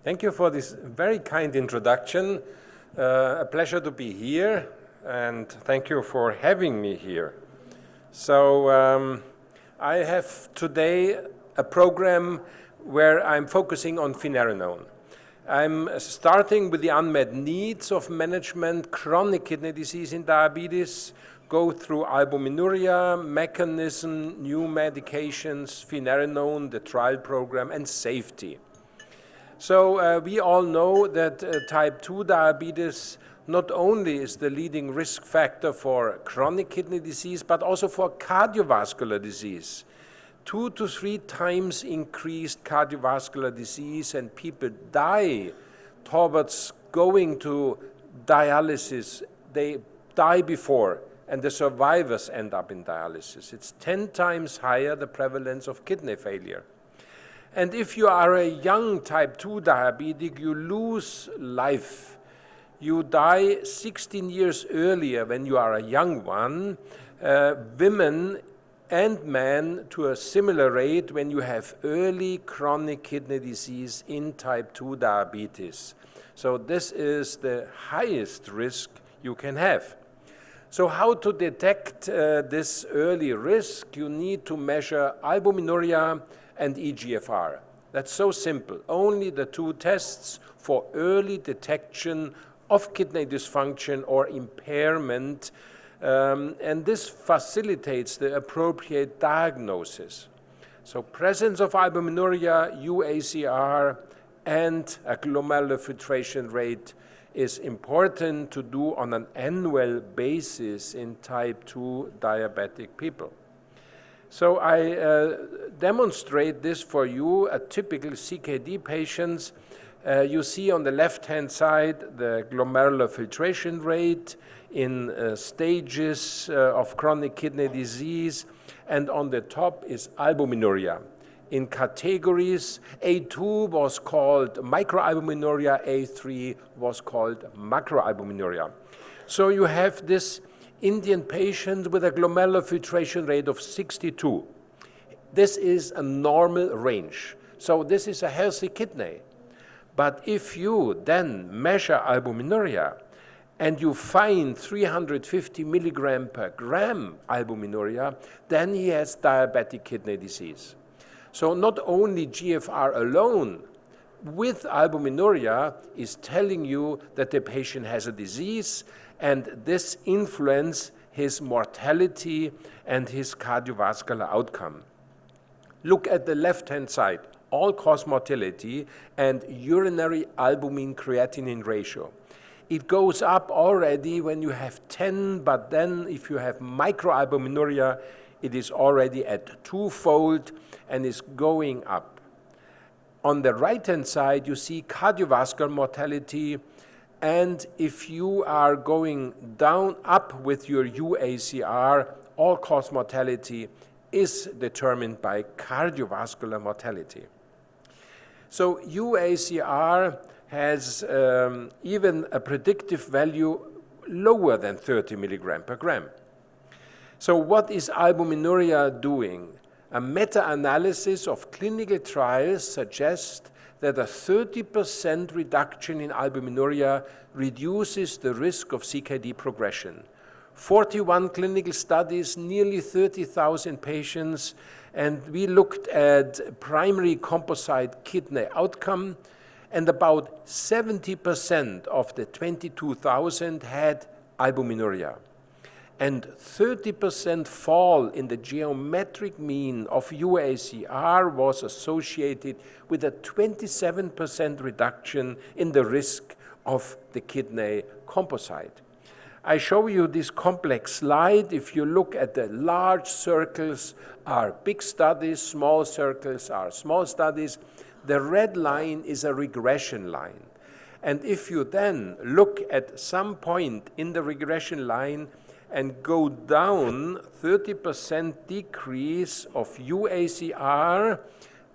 Thank you for this very kind introduction. A pleasure to be here, and thank you for having me here. So I have today a program where I'm focusing on Finerenone. I'm starting with the unmet needs of management, chronic kidney disease in diabetes, go through albuminuria, mechanism, new medications, Finerenone, the trial program, and safety. So we all know that type 2 diabetes not only is the leading risk factor for chronic kidney disease, but also for cardiovascular disease. 2 to 3 times increased cardiovascular disease, and people die towards going to dialysis. They die before, and the survivors end up in dialysis. It's 10 times higher, the prevalence of kidney failure. And if you are a young type 2 diabetic, you lose life. You die 16 years earlier when you are a young one. Women and men to a similar rate when you have early chronic kidney disease in type 2 diabetes. So this is the highest risk you can have. So how to detect this early risk? You need to measure albuminuria and eGFR. That's so simple. Only the 2 tests for early detection of kidney dysfunction or impairment, and this facilitates the appropriate diagnosis. So presence of albuminuria, UACR, and a glomerular filtration rate is important to do on an annual basis in type 2 diabetic people. So I demonstrate this for you, a typical CKD patients. You see on the left-hand side the glomerular filtration rate in stages of chronic kidney disease, and on the top is albuminuria. In categories, A2 was called microalbuminuria, A3 was called macroalbuminuria. So you have this Indian patient with a glomerular filtration rate of 62. This is a normal range. So this is a healthy kidney. But if you then measure albuminuria and you find 350 milligram per gram albuminuria, then he has diabetic kidney disease. So not only GFR alone with albuminuria is telling you that the patient has a disease, and this influences his mortality and his cardiovascular outcome. Look at the left-hand side, all-cause mortality and urinary albumin-creatinine ratio. It goes up already when you have 10, but then if you have microalbuminuria, it is already at 2-fold and is going up. On the right-hand side, you see cardiovascular mortality, and if you are going up with your UACR, all-cause mortality is determined by cardiovascular mortality. So UACR has even a predictive value lower than 30 milligram per gram. So what is albuminuria doing? A meta-analysis of clinical trials suggests that a 30% reduction in albuminuria reduces the risk of CKD progression. 41 clinical studies, nearly 30,000 patients, and we looked at primary composite kidney outcome, and about 70% of the 22,000 had albuminuria. And 30% fall in the geometric mean of UACR was associated with a 27% reduction in the risk of the kidney composite. I show you this complex slide. If you look at the large circles are big studies, small circles are small studies. The red line is a regression line. And if you then look at some point in the regression line and go down, 30% decrease of UACR,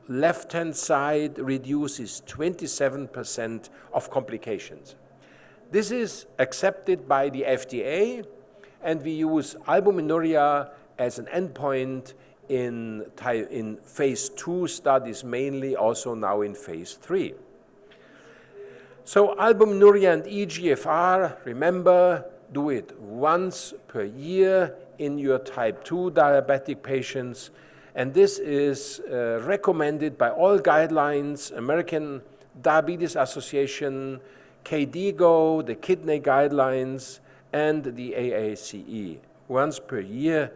left-hand side reduces 27% of complications. This is accepted by the FDA, and we use albuminuria as an endpoint in phase 2 studies mainly, also now in phase 3. So albuminuria and eGFR, remember, do it once per year in your type 2 diabetic patients. And this is recommended by all guidelines, American Diabetes Association, KDIGO, the kidney guidelines, and the AACE, once per year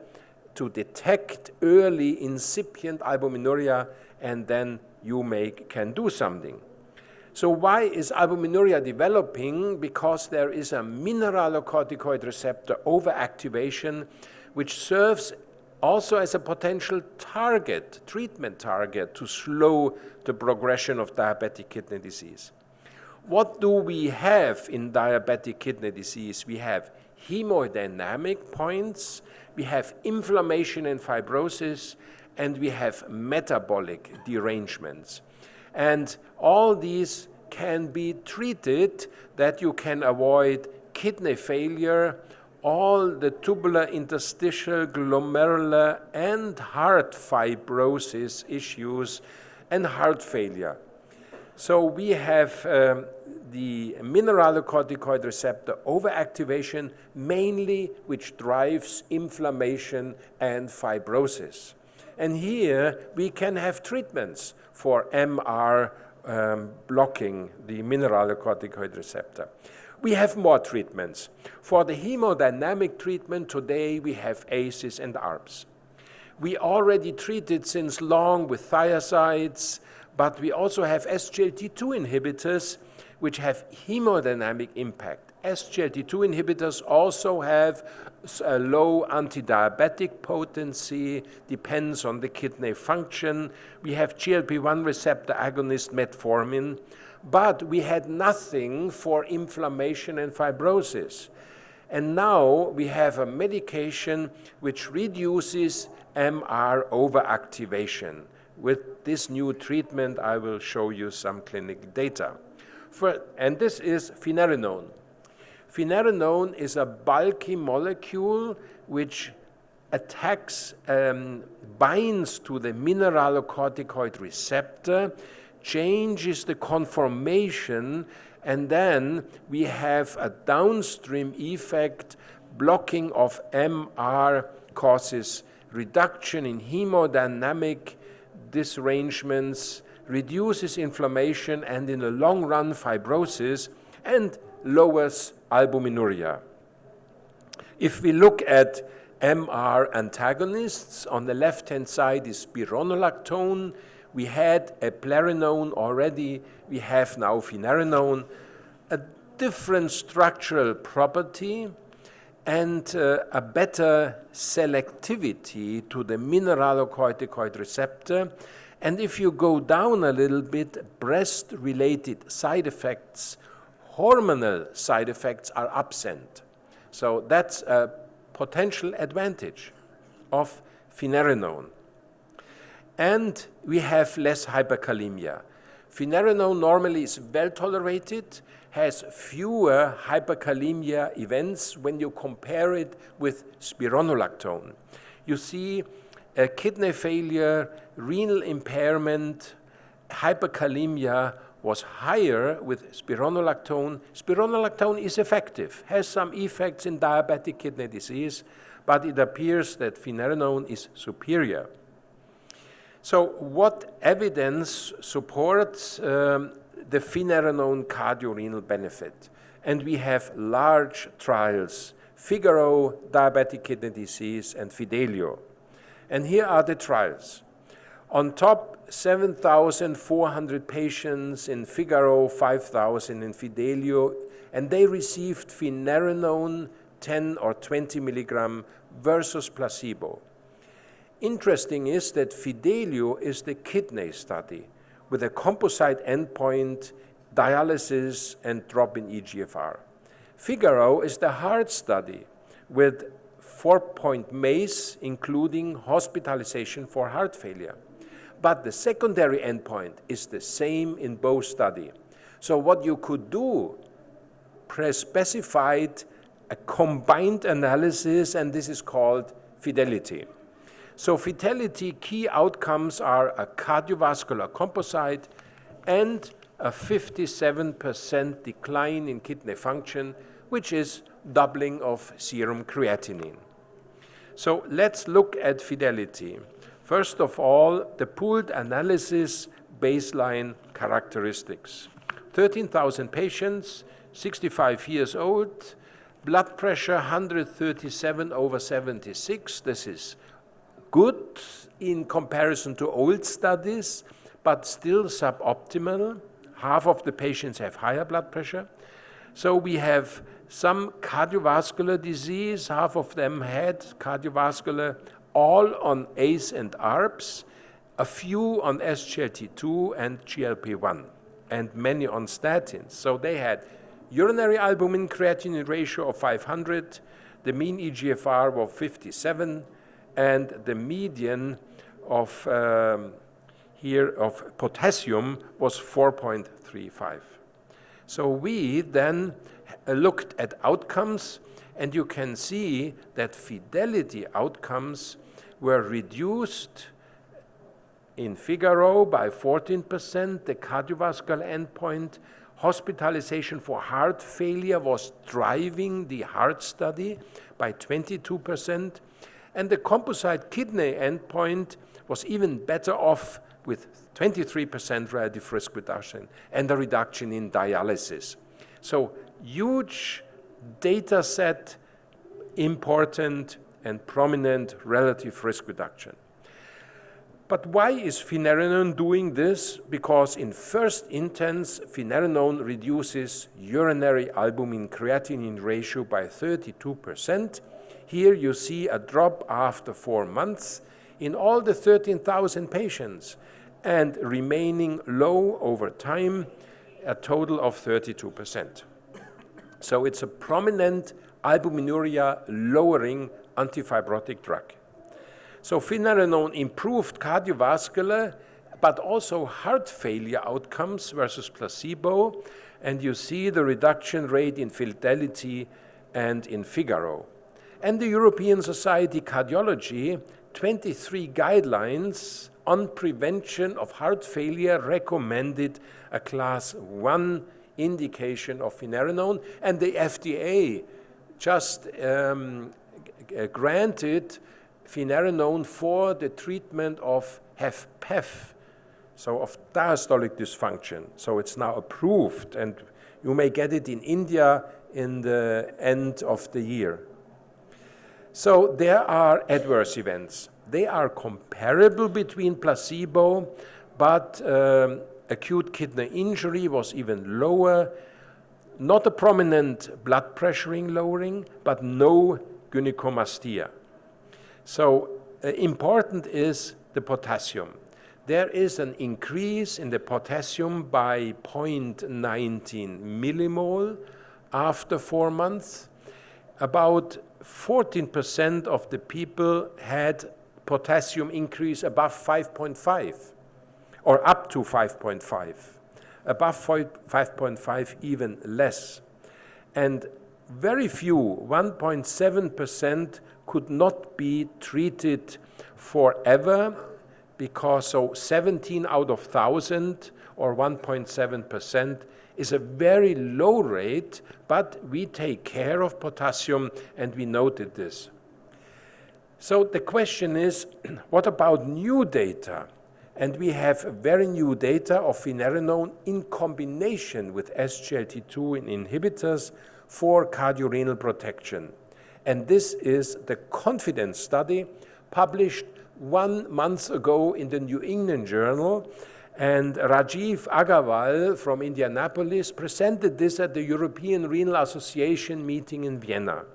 to detect early incipient albuminuria, and then you can do something. So why is albuminuria developing? Because there is a mineralocorticoid receptor overactivation, which serves also as a potential target, treatment target, to slow the progression of diabetic kidney disease. What do we have in diabetic kidney disease? We have hemodynamic points, we have inflammation and fibrosis, and we have metabolic derangements. And all these can be treated that you can avoid kidney failure, all the tubular, interstitial, glomerular, and heart fibrosis issues, and heart failure. So we have the mineralocorticoid receptor overactivation, mainly which drives inflammation and fibrosis. And here we can have treatments for MR blocking the mineralocorticoid receptor. We have more treatments. For the hemodynamic treatment today, we have ACEs and ARBs. We already treated since long with thiazides, but we also have SGLT2 inhibitors, which have hemodynamic impact. SGLT2 inhibitors also have a low antidiabetic potency, depends on the kidney function. We have GLP-1 receptor agonist metformin, but we had nothing for inflammation and fibrosis. And now we have a medication which reduces MR overactivation. With this new treatment, I will show you some clinical data. And this is Finerenone. Finerenone is a bulky molecule which attacks, binds to the mineralocorticoid receptor, changes the conformation, and then we have a downstream effect. Blocking of MR causes reduction in hemodynamic disarrangements, reduces inflammation, and in the long run fibrosis, and lowers albuminuria. If we look at MR antagonists, on the left-hand side is spironolactone. We had eplerenone already, we have now Finerenone, a different structural property and a better selectivity to the mineralocorticoid receptor. And if you go down a little bit, breast-related side effects, hormonal side effects are absent. So that's a potential advantage of Finerenone. And we have less hyperkalemia. Finerenone normally is well tolerated, has fewer hyperkalemia events when you compare it with spironolactone. You see kidney failure, renal impairment, hyperkalemia was higher with spironolactone. Spironolactone is effective, has some effects in diabetic kidney disease, but it appears that Finerenone is superior. So what evidence supports the Finerenone cardiorenal benefit? And we have large trials, Figaro, diabetic kidney disease, and Fidelio. And here are the trials. On top, 7,400 patients in Figaro, 5,000 in Fidelio, and they received Finerenone 10 or 20 milligram versus placebo. Interesting is that Fidelio is the kidney study with a composite endpoint, dialysis, and drop in eGFR. Figaro is the heart study with 4-point MACE, including hospitalization for heart failure. But the secondary endpoint is the same in both studies. So what you could do, pre-specified a combined analysis, and this is called Fidelity. So Fidelity key outcomes are a cardiovascular composite and a 57% decline in kidney function, which is doubling of serum creatinine. So let's look at fidelity. First of all, the pooled analysis baseline characteristics. 13,000 patients, 65 years old, blood pressure 137/76. This is good in comparison to old studies, but still suboptimal. Half of the patients have higher blood pressure. So we have some cardiovascular disease. Half of them had cardiovascular, all on ACE and ARBs, a few on SGLT2 and GLP-1, and many on statins. So they had urinary albumin creatinine ratio of 500, the mean eGFR was 57, and the median of potassium was 4.35. So we then looked at outcomes, and you can see that fidelity outcomes were reduced in Figaro by 14%, the cardiovascular endpoint. Hospitalization for heart failure was driving the heart study by 22%, and the composite kidney endpoint was even better off with 23% relative risk reduction and a reduction in dialysis. So huge data set, important and prominent relative risk reduction. But why is Finerenone doing this? Because in first instance, Finerenone reduces urinary albumin creatinine ratio by 32%. Here you see a drop after 4 months in all the 13,000 patients, and remaining low over time, a total of 32%. So it's a prominent albuminuria lowering antifibrotic drug. So Finerenone improved cardiovascular, but also heart failure outcomes versus placebo, and you see the reduction rate in Fidelity and in Figaro. And the European Society Cardiology, 23 guidelines on prevention of heart failure recommended a class 1 indication of Finerenone, and the FDA just granted Finerenone for the treatment of HFpEF, so of diastolic dysfunction. So it's now approved, and you may get it in India in the end of the year. So there are adverse events. They are comparable between placebo, but acute kidney injury was even lower. Not a prominent blood pressuring lowering, but no gynecomastia. So important is the potassium. There is an increase in the potassium by 0.19 millimole after 4 months. About 14% of the people had potassium increase above 5.5 or up to 5.5. Above 5.5 even less. And very few, 1.7%, could not be treated forever, because so 17 out of 1,000 or 1.7% is a very low rate, but we take care of potassium and we noted this. So the question is, what about new data? And we have very new data of Finerenone in combination with SGLT2 inhibitors for cardiorenal protection. And this is the confidence study published 1 month ago in the New England Journal. And Rajiv Agarwal from Indianapolis presented this at the European Renal Association meeting in Vienna.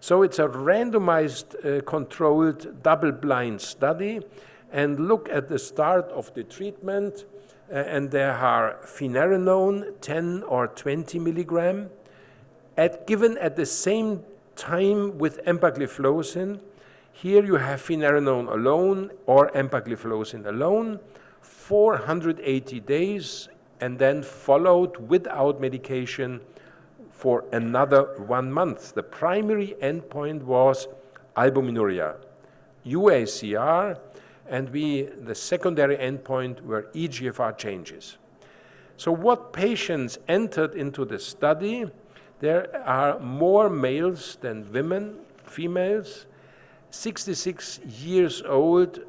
So it's a randomized, controlled, double-blind study. And look at the start of the treatment. And there are Finerenone, 10 or 20 milligram, given at the same time with empagliflozin. Here you have Finerenone alone or empagliflozin alone, 480 days, and then followed without medication for another 1 month. The primary endpoint was albuminuria, UACR, and the secondary endpoint were eGFR changes. So what patients entered into the study? There are more males than women, females, 66 years old,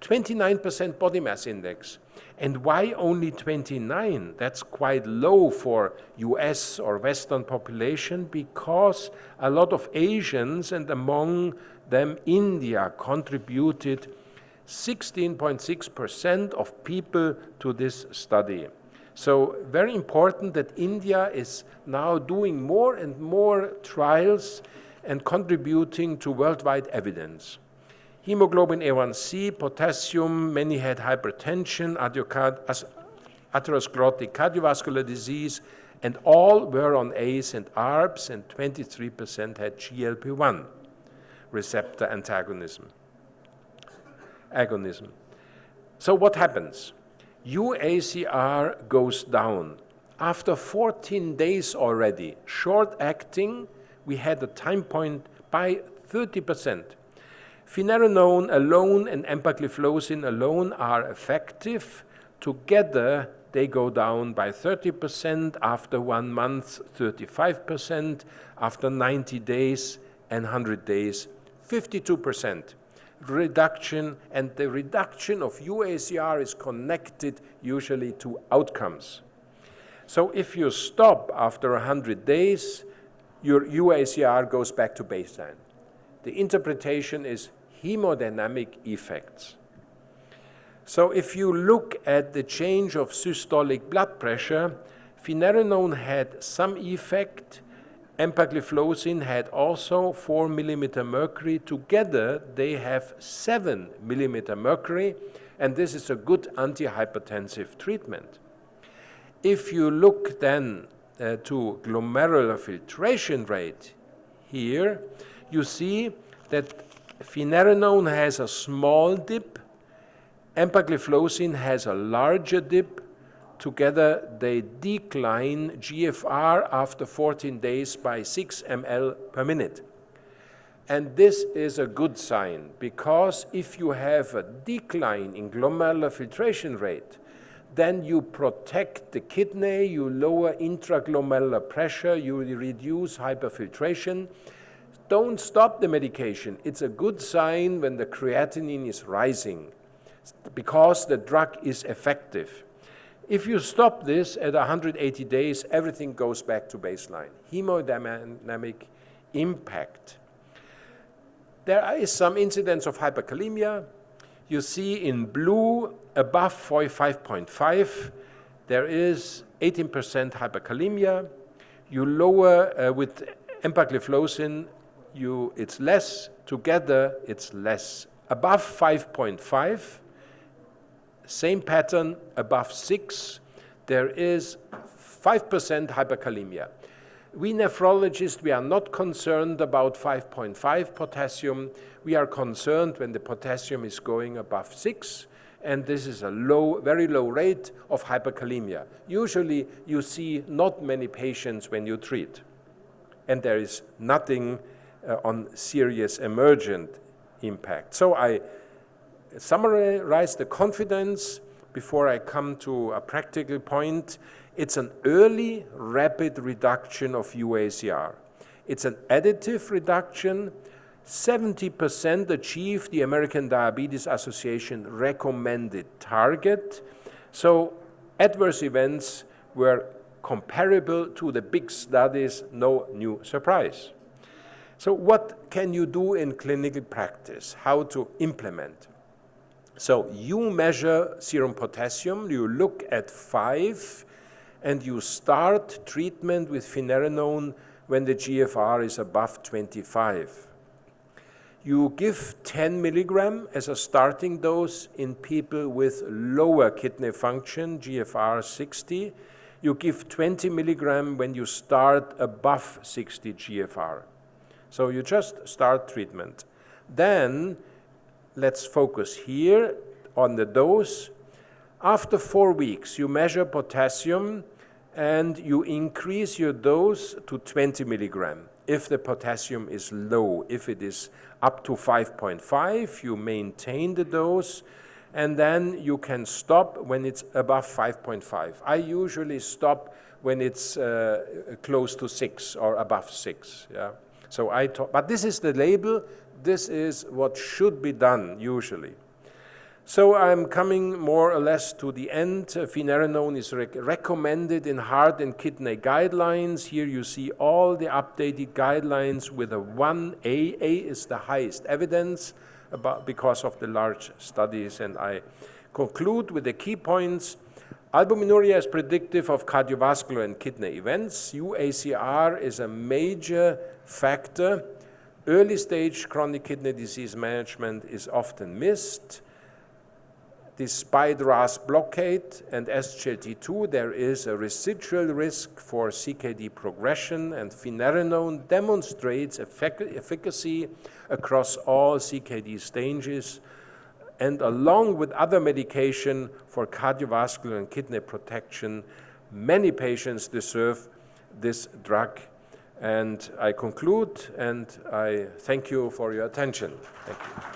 29% body mass index. And why only 29? That's quite low for US or Western population, because a lot of Asians, and among them India, contributed 16.6% of people to this study. So very important that India is now doing more and more trials and contributing to worldwide evidence. Hemoglobin A1C, potassium, many had hypertension, atherosclerotic cardiovascular disease, and all were on ACE and ARBs, and 23% had GLP-1 receptor agonism. So what happens? UACR goes down. After 14 days already, short-acting, we had a time point by 30%. Finerenone alone and empagliflozin alone are effective. Together, they go down by 30%, after 1 month, 35%, after 90 days and 100 days, 52% reduction, and the reduction of UACR is connected usually to outcomes. So if you stop after 100 days, your UACR goes back to baseline. The interpretation is hemodynamic effects. So if you look at the change of systolic blood pressure, finerenone had some effect, empagliflozin had also 4 millimeter mercury. Together, they have 7 millimeter mercury, and this is a good antihypertensive treatment. If you look then to glomerular filtration rate here, you see that finerenone has a small dip, empagliflozin has a larger dip. Together, they decline GFR after 14 days by 6 ml per minute. And this is a good sign, because if you have a decline in glomerular filtration rate, then you protect the kidney, you lower intraglomerular pressure, you reduce hyperfiltration. Don't stop the medication. It's a good sign when the creatinine is rising, because the drug is effective. If you stop this at 180 days, everything goes back to baseline. Hemodynamic impact. There is some incidence of hyperkalemia. You see in blue, above 5.5, there is 18% hyperkalemia. You lower with empagliflozin, it's less. Together, it's less. Above 5.5, same pattern. Above 6, there is 5% hyperkalemia. We nephrologists, we are not concerned about 5.5 potassium. We are concerned when the potassium is going above 6, and this is a very low rate of hyperkalemia. Usually, you see not many patients when you treat, and there is nothing on serious emergent impact. So I summarize the confidence before I come to a practical point. It's an early, rapid reduction of UACR. It's an additive reduction. 70% achieved the American Diabetes Association recommended target. So adverse events were comparable to the big studies, no new surprise. So what can you do in clinical practice? How to implement? So you measure serum potassium, you look at 5, and you start treatment with finerenone when the GFR is above 25. You give 10 milligram as a starting dose in people with lower kidney function, GFR 60. You give 20 milligram when you start above 60 GFR. So you just start treatment. Then let's focus here on the dose. After 4 weeks, you measure potassium and you increase your dose to 20 milligram. If the potassium is low, if it is up to 5.5, you maintain the dose. and then you can stop when it's above 5.5. I usually stop when it's close to 6 or above 6. Yeah. So but this is the label. This is what should be done usually. So I'm coming more or less to the end. Finerenone is recommended in heart and kidney guidelines. Here you see all the updated guidelines with a 1A. A is the highest evidence because of the large studies. And I conclude with the key points. Albuminuria is predictive of cardiovascular and kidney events. UACR is a major factor. Early stage chronic kidney disease management is often missed. Despite RAS blockade and SGLT2, there is a residual risk for CKD progression, and Finerenone demonstrates efficacy across all CKD stages, and along with other medication for cardiovascular and kidney protection, many patients deserve this drug. And I conclude, and I thank you for your attention. Thank you.